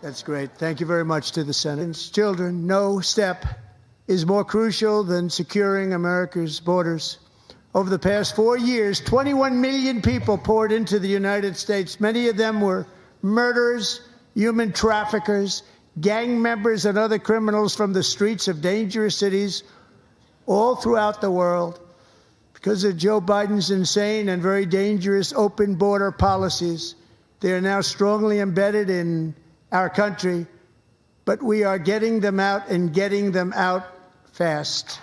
That's great. Thank you very much to the Senate. Children, no step is more crucial than securing America's borders. Over the past 4 years, 21 million people poured into the United States. Many of them were murderers, human traffickers, gang members, and other criminals from the streets of dangerous cities all throughout the world. Because of Joe Biden's insane and very dangerous open border policies, they are now strongly embedded in our country, but we are getting them out and getting them out fast.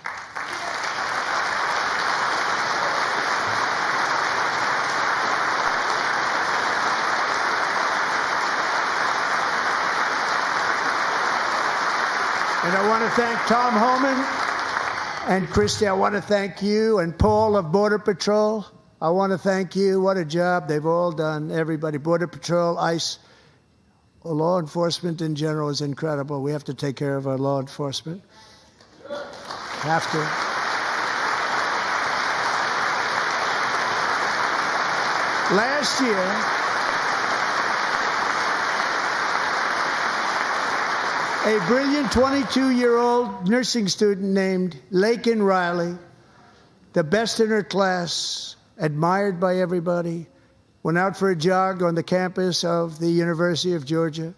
And I want to thank Tom Homan and Christy. I want to thank you and Paul of Border Patrol. I want to thank you. What a job they've all done. Everybody, Border Patrol, ICE, law enforcement in general is incredible. We have to take care of our law enforcement. Have to. Last year, a brilliant 22-year-old nursing student named Laken Riley, the best in her class, admired by everybody, went out for a jog on the campus of the University of Georgia.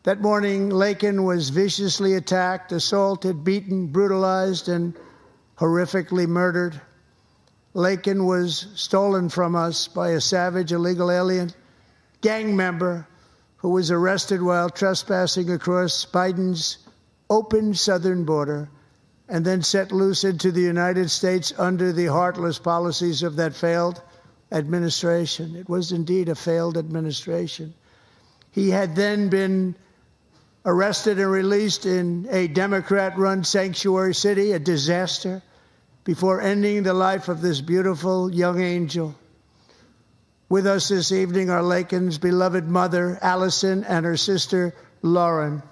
That morning, Laken was viciously attacked, assaulted, beaten, brutalized, and horrifically murdered. Laken was stolen from us by a savage illegal alien gang member who was arrested while trespassing across Biden's open southern border and then set loose into the United States under the heartless policies of that failed administration. It was indeed a failed administration. He had then been arrested and released in a Democrat-run sanctuary city, a disaster, before ending the life of this beautiful young angel. With us this evening are Laken's beloved mother, Allison, and her sister, Lauren.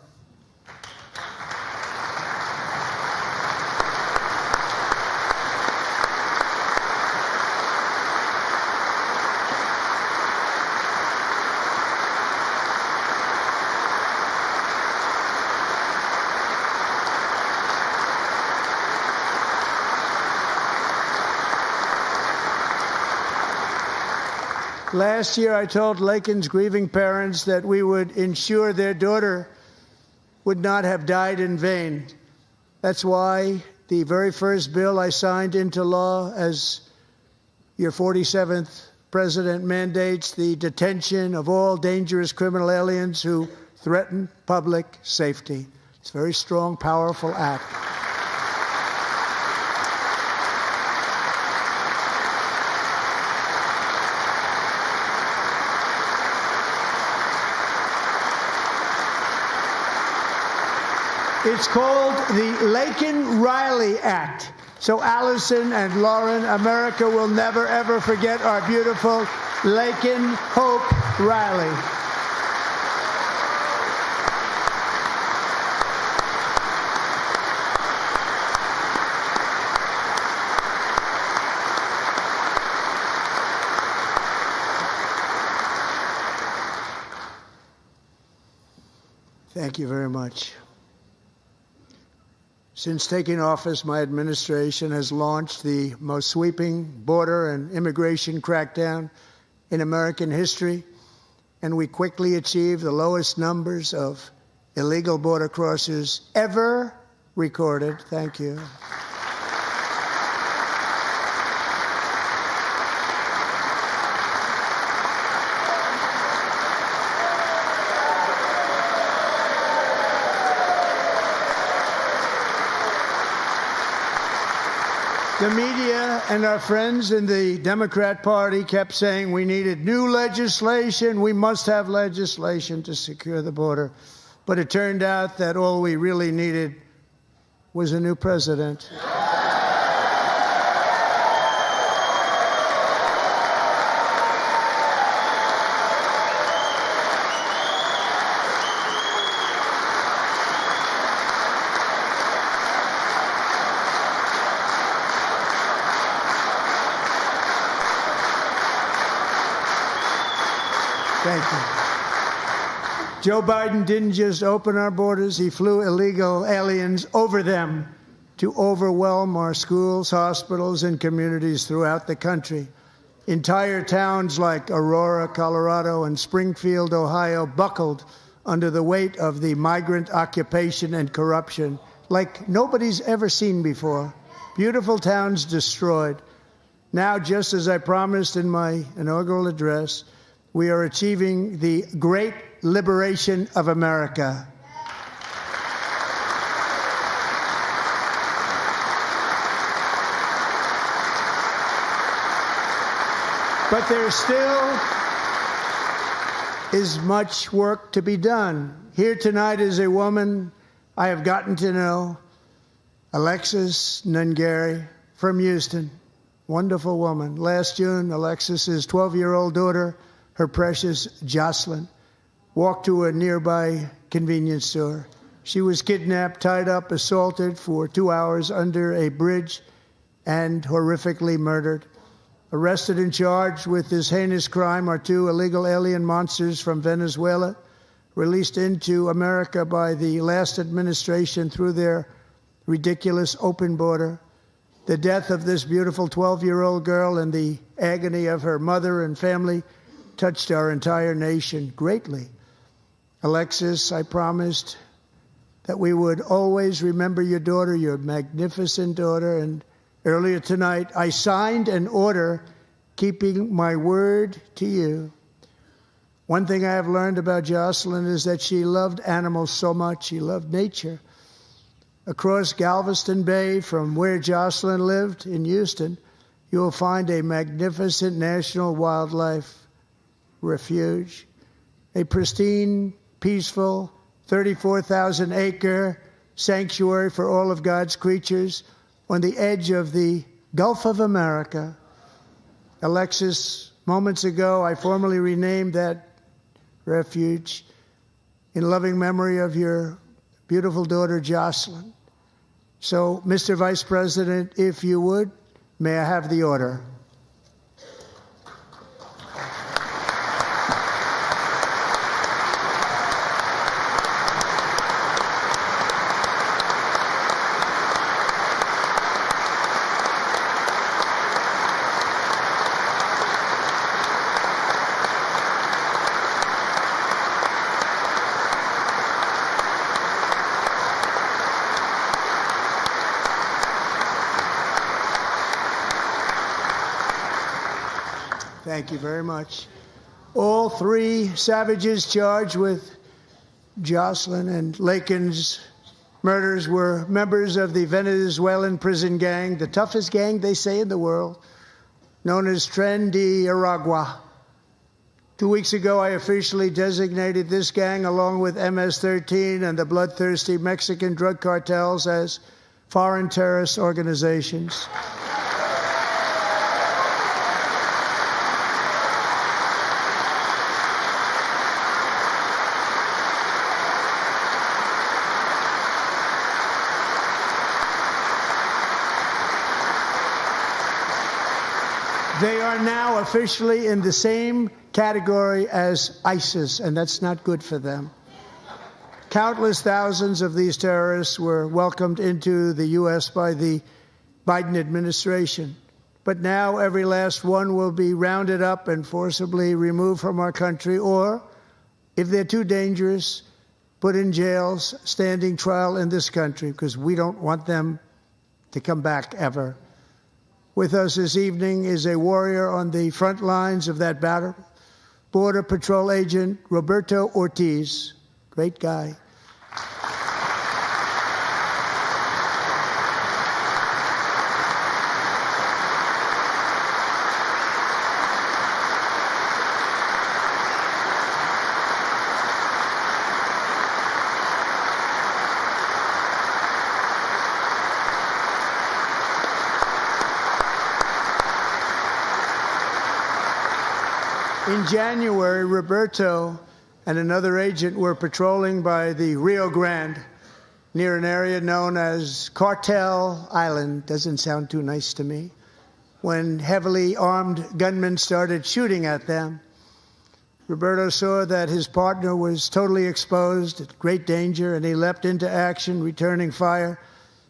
Last year, I told Laken's grieving parents that we would ensure their daughter would not have died in vain. That's why the very first bill I signed into law as your 47th president mandates the detention of all dangerous criminal aliens who threaten public safety. It's a very strong, powerful act. It's called the Laken Riley Act. So Allison and Lauren, America will never, ever forget our beautiful Laken Hope Riley. Thank you very much. Since taking office, my administration has launched the most sweeping border and immigration crackdown in American history, and we quickly achieved the lowest numbers of illegal border crossers ever recorded. Thank you. The media and our friends in the Democrat Party kept saying we needed new legislation. We must have legislation to secure the border. But it turned out that all we really needed was a new president. Thank you. Joe Biden didn't just open our borders, he flew illegal aliens over them to overwhelm our schools, hospitals, and communities throughout the country. Entire towns like Aurora, Colorado, and Springfield, Ohio, buckled under the weight of the migrant occupation and corruption like nobody's ever seen before. Beautiful towns destroyed. Now, just as I promised in my inaugural address, we are achieving the great liberation of America. But there still is much work to be done. Here tonight is a woman I have gotten to know, Alexis Nungary from Houston. Wonderful woman. Last June, Alexis's 12-year-old daughter, her precious Jocelyn, walked to a nearby convenience store. She was kidnapped, tied up, assaulted for 2 hours under a bridge, and horrifically murdered. Arrested and charged with this heinous crime are 2 illegal alien monsters from Venezuela, released into America by the last administration through their ridiculous open border. The death of this beautiful 12-year-old girl and the agony of her mother and family touched our entire nation greatly. Alexis, I promised that we would always remember your daughter, your magnificent daughter, and earlier tonight, I signed an order keeping my word to you. One thing I have learned about Jocelyn is that she loved animals so much. She loved nature. Across Galveston Bay, from where Jocelyn lived in Houston, you will find a magnificent national wildlife refuge, a pristine, peaceful, 34,000-acre sanctuary for all of God's creatures on the edge of the Gulf of America. Alexis, moments ago, I formally renamed that refuge in loving memory of your beautiful daughter, Jocelyn. So, Mr. Vice President, if you would, may I have the order? Thank you very much. All 3 savages charged with Jocelyn and Laken's murders were members of the Venezuelan prison gang, the toughest gang, they say, in the world, known as Tren de Aragua. 2 weeks ago, I officially designated this gang, along with MS-13 and the bloodthirsty Mexican drug cartels, as foreign terrorist organizations. They are now officially in the same category as ISIS, and that's not good for them. Countless thousands of these terrorists were welcomed into the U.S. by the Biden administration. But now every last one will be rounded up and forcibly removed from our country, or, if they're too dangerous, put in jails, standing trial in this country, because we don't want them to come back ever. With us this evening is a warrior on the front lines of that battle, Border Patrol Agent Roberto Ortiz. Great guy. In January, Roberto and another agent were patrolling by the Rio Grande near an area known as Cartel Island. Doesn't sound too nice to me. When heavily armed gunmen started shooting at them. Roberto saw that his partner was totally exposed, at great danger, and he leapt into action, returning fire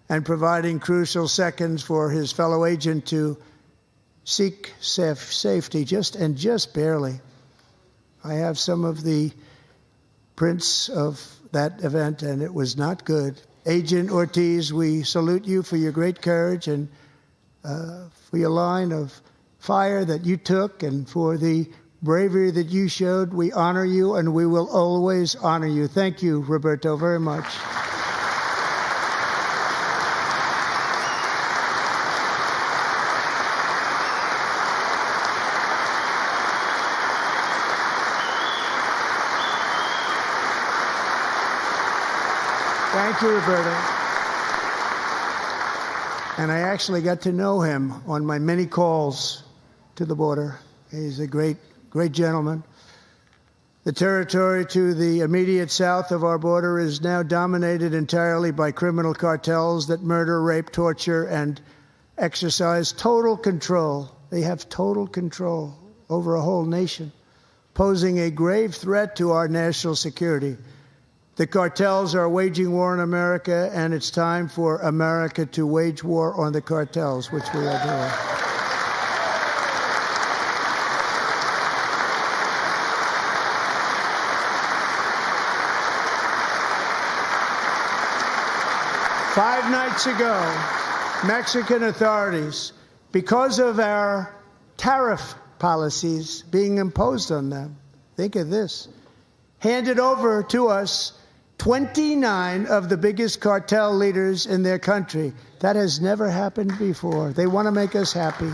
and providing crucial seconds for his fellow agent to seek safety, just barely. I have some of the prints of that event, and it was not good. Agent Ortiz, we salute you for your great courage and for your line of fire that you took and for the bravery that you showed. We honor you, and we will always honor you. Thank you, Roberto, very much. Thank you, Roberto. And I actually got to know him on my many calls to the border. He's a great gentleman. The territory to the immediate south of our border is now dominated entirely by criminal cartels that murder, rape, torture, and exercise total control. They have total control over a whole nation, posing a grave threat to our national security. The cartels are waging war on America, and it's time for America to wage war on the cartels, which we are doing. Five nights ago, Mexican authorities, because of our tariff policies being imposed on them, think of this, handed over to us 29 of the biggest cartel leaders in their country. That has never happened before. They want to make us happy.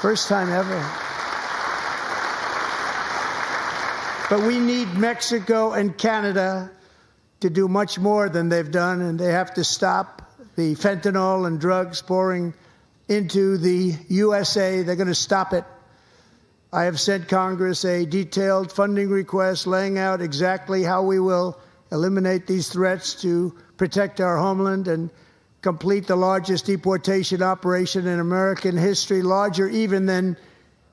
First time ever. But we need Mexico and Canada to do much more than they've done, and they have to stop the fentanyl and drugs pouring into the USA. They're going to stop it. I have sent Congress a detailed funding request laying out exactly how we will eliminate these threats to protect our homeland and complete the largest deportation operation in American history, larger even than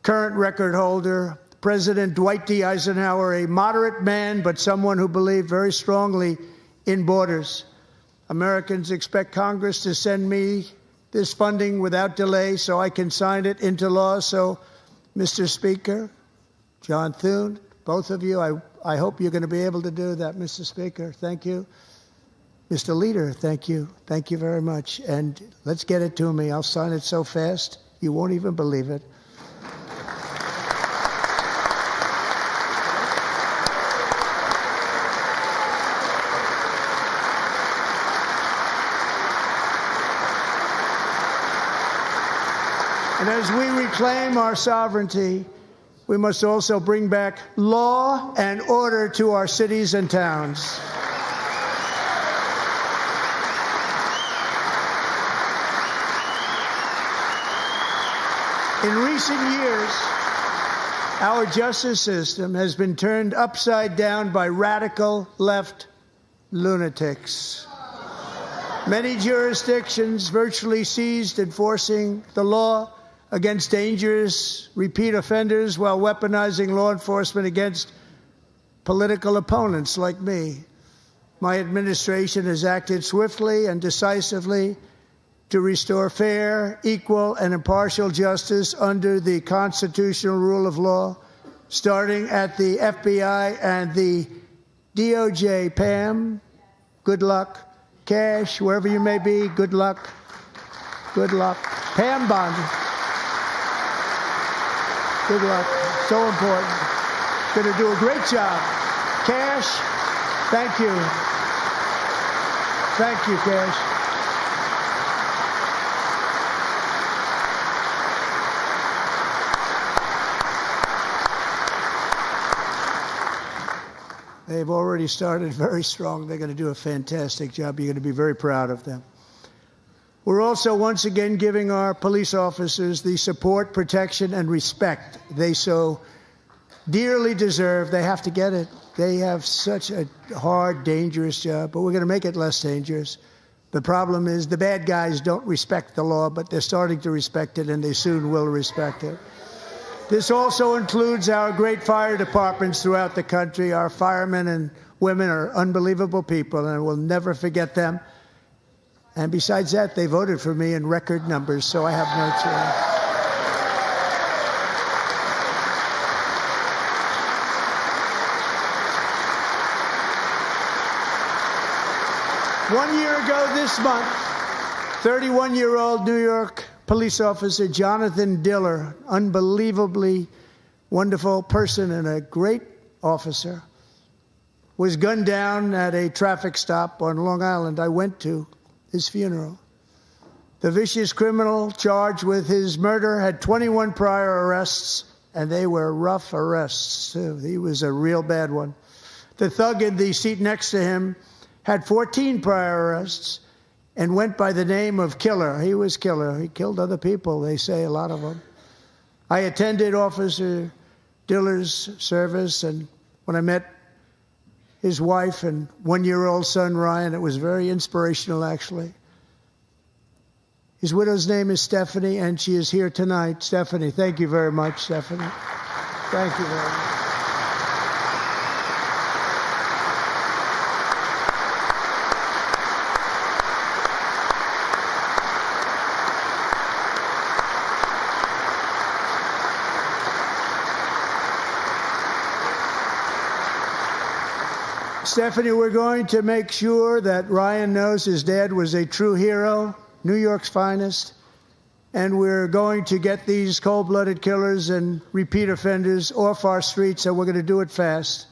current record holder, President Dwight D. Eisenhower, a moderate man, but someone who believed very strongly in borders. Americans expect Congress to send me this funding without delay so I can sign it into law. So, Mr. Speaker, John Thune, both of you, I hope you're going to be able to do that, Mr. Speaker. Thank you. Mr. Leader, thank you. Thank you very much. And let's get it to me. I'll sign it so fast, you won't even believe it. And as we reclaim our sovereignty, we must also bring back law and order to our cities and towns. In recent years, our justice system has been turned upside down by radical left lunatics. Many jurisdictions virtually ceased enforcing the law against dangerous repeat offenders while weaponizing law enforcement against political opponents like me. My administration has acted swiftly and decisively to restore fair, equal, and impartial justice under the constitutional rule of law, starting at the FBI and the DOJ. Pam, good luck. Cash, wherever you may be, good luck. Good luck. Pam Bondi. Good luck. So important. Going to do a great job. Cash, thank you. Thank you, Cash. They've already started very strong. They're going to do a fantastic job. You're going to be very proud of them. We're also once again giving our police officers the support, protection, and respect they so dearly deserve. They have to get it. They have such a hard, dangerous job, but we're going to make it less dangerous. The problem is the bad guys don't respect the law, but they're starting to respect it, and they soon will respect it. This also includes our great fire departments throughout the country. Our firemen and women are unbelievable people, and we'll never forget them. And besides that, they voted for me in record numbers, so I have no choice. 1 year ago this month, 31-year-old New York police officer Jonathan Diller, unbelievably wonderful person and a great officer, was gunned down at a traffic stop on Long Island. I went to his funeral. The vicious criminal charged with his murder had 21 prior arrests, and they were rough arrests, too. He was a real bad one. The thug in the seat next to him had 14 prior arrests and went by the name of Killer. He was Killer. He killed other people, they say, a lot of them. I attended Officer Diller's service, and when I met his wife and one-year-old son, Ryan, it was very inspirational, actually. His widow's name is Stephanie, and she is here tonight. Stephanie, thank you very much, Stephanie. Thank you very much. Stephanie, we're going to make sure that Ryan knows his dad was a true hero, New York's finest, and we're going to get these cold-blooded killers and repeat offenders off our streets, and we're going to do it fast.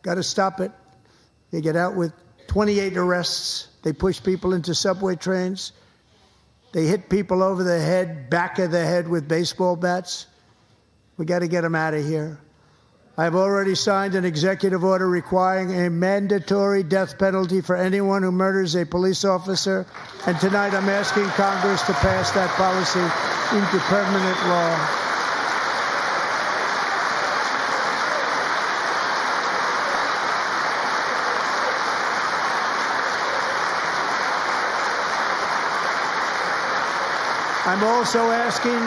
Got to stop it. They get out with 28 arrests. They push people into subway trains. They hit people over the head, back of the head with baseball bats. We got to get them out of here. I've already signed an executive order requiring a mandatory death penalty for anyone who murders a police officer, and tonight I'm asking Congress to pass that policy into permanent law. I'm also asking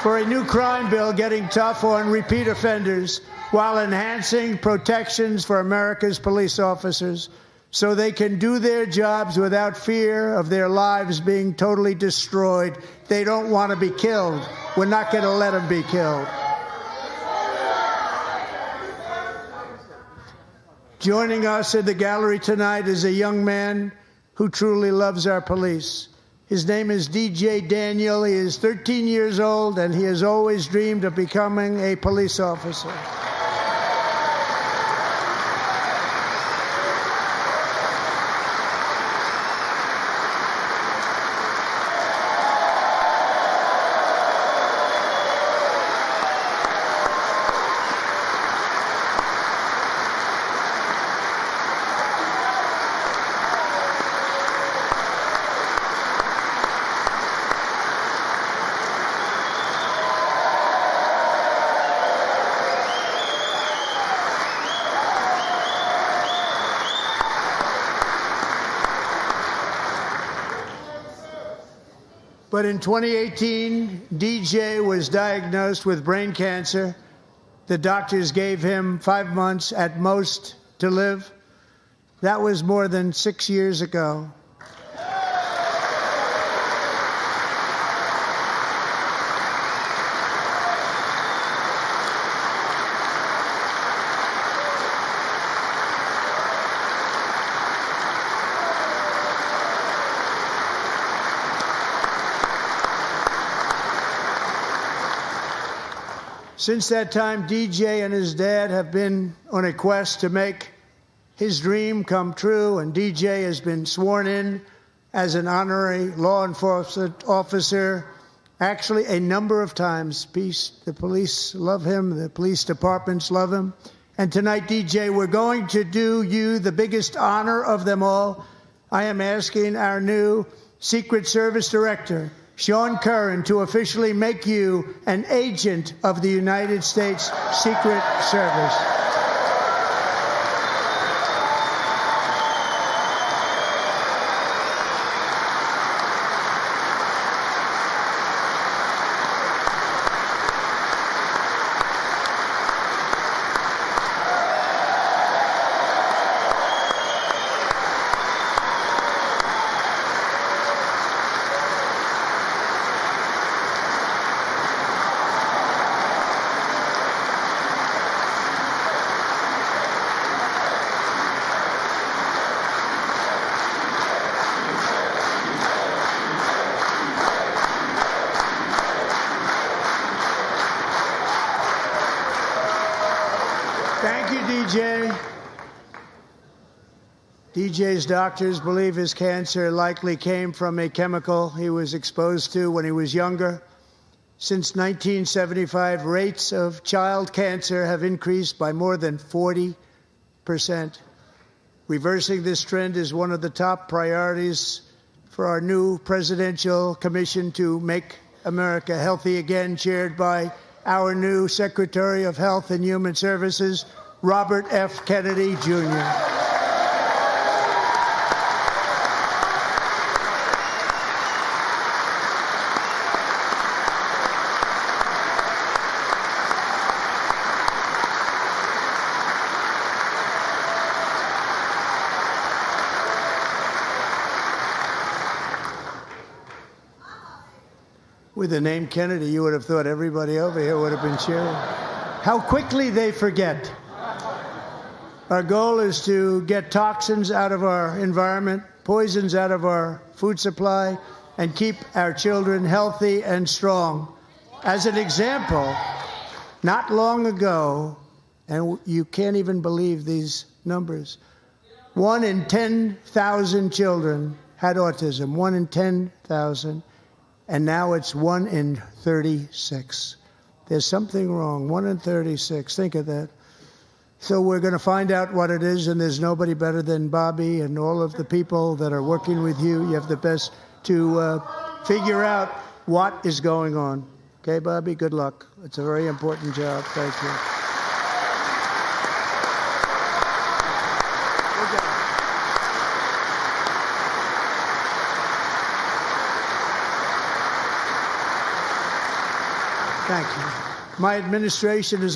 for a new crime bill getting tough on repeat offenders while enhancing protections for America's police officers so they can do their jobs without fear of their lives being totally destroyed. They don't want to be killed. We're not going to let them be killed. Joining us in the gallery tonight is a young man who truly loves our police. His name is DJ Daniel. He is 13 years old, and he has always dreamed of becoming a police officer. But in 2018, DJ was diagnosed with brain cancer. The doctors gave him 5 months at most to live. That was more than 6 years ago. Since that time, DJ and his dad have been on a quest to make his dream come true, and DJ has been sworn in as an honorary law enforcement officer, actually a number of times. The police love him, the police departments love him. And tonight, DJ, we're going to do you the biggest honor of them all. I am asking our new Secret Service Director, Sean Curran, to officially make you an agent of the United States Secret Service. DJ's doctors believe his cancer likely came from a chemical he was exposed to when he was younger. Since 1975, rates of child cancer have increased by more than 40%. Reversing this trend is one of the top priorities for our new presidential commission to make America healthy again, chaired by our new Secretary of Health and Human Services, Robert F. Kennedy, Jr. With the name Kennedy, you would have thought everybody over here would have been cheering. How quickly they forget. Our goal is to get toxins out of our environment, poisons out of our food supply, and keep our children healthy and strong. As an example, not long ago, and you can't even believe these numbers, 1 in 10,000 children had autism, 1 in 10,000. And now it's 1 in 36. There's something wrong. 1 in 36. Think of that. So we're going to find out what it is, and there's nobody better than Bobby and all of the people that are working with you. You have the best to figure out what is going on. Okay, Bobby? Good luck. It's a very important job. Thank you. Thank you. My administration is